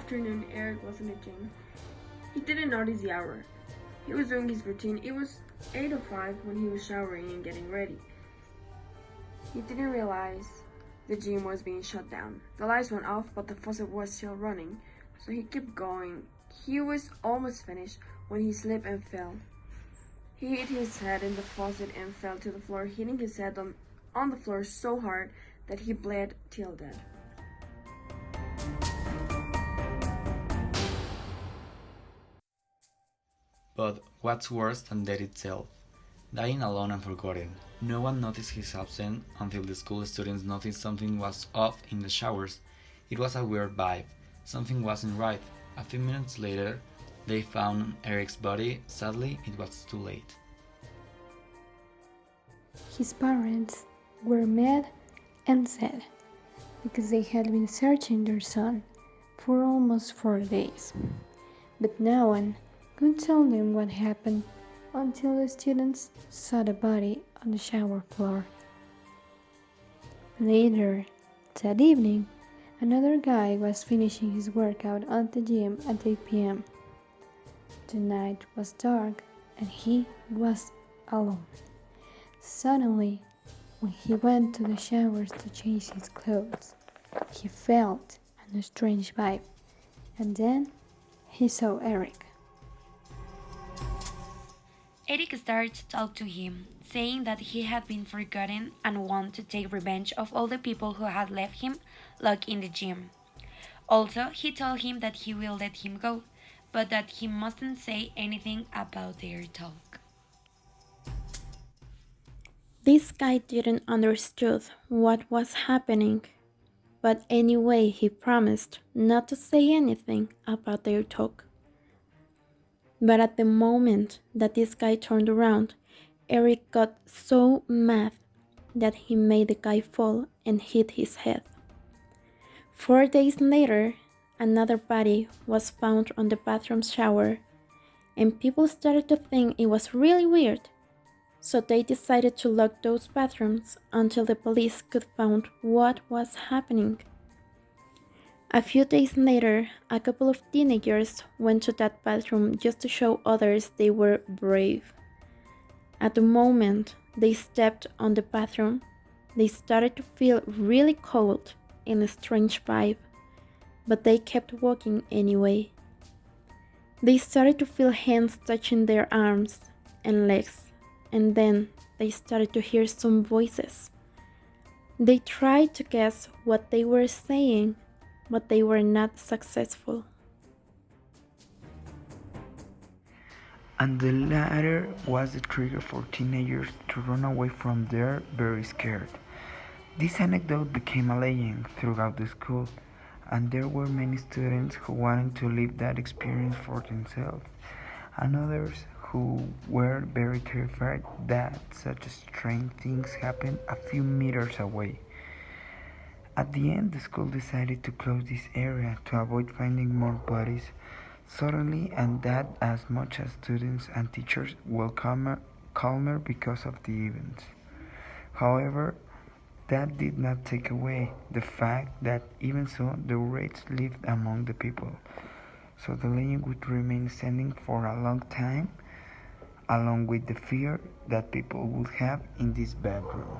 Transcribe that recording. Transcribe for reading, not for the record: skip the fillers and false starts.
afternoon, Eric was in the gym. He didn't notice the hour. He was doing his routine. It was 8:05 when he was showering and getting ready. He didn't realize the gym was being shut down. The lights went off, but the faucet was still running, so he kept going. He was almost finished when he slipped and fell. He hit his head in the faucet and fell to the floor, hitting his head on the floor so hard that he bled till dead. But what's worse than death itself? Dying alone and forgotten. No one noticed his absence until the school students noticed something was off in the showers. It was a weird vibe. Something wasn't right. A few minutes later, they found Eric's body. Sadly, it was too late. His parents were mad and sad because they had been searching their son for almost 4 days. But no one could tell them what happened until the students saw the body on the shower floor. Later that evening, another guy was finishing his workout at the gym at 8 p.m. The night was dark and he was alone. Suddenly, when he went to the showers to change his clothes, he felt a strange vibe, and then he saw Eric. Eric started to talk to him, saying that he had been forgotten and wanted to take revenge of all the people who had left him locked in the gym. Also, he told him that he will let him go, but that he mustn't say anything about their talk. This guy didn't understood what was happening, but anyway he promised not to say anything about their talk. But at the moment that this guy turned around, Eric got so mad that he made the guy fall and hit his head. 4 days later, another body was found on the bathroom shower, and people started to think it was really weird. So they decided to lock those bathrooms until the police could find what was happening. A few days later, a couple of teenagers went to that bathroom just to show others they were brave. At the moment they stepped on the bathroom, they started to feel really cold and a strange vibe, but they kept walking anyway. They started to feel hands touching their arms and legs, and then they started to hear some voices. They tried to guess what they were saying, but they were not successful. And the latter was the trigger for teenagers to run away from there very scared. This anecdote became a legend throughout the school, and there were many students who wanted to live that experience for themselves, and others who were very terrified that such strange things happened a few meters away. At the end, the school decided to close this area to avoid finding more bodies suddenly, and that as much as students and teachers were calmer because of the events. However, that did not take away the fact that even so, the rage lived among the people. So the legend would remain standing for a long time, along with the fear that people would have in this bedroom.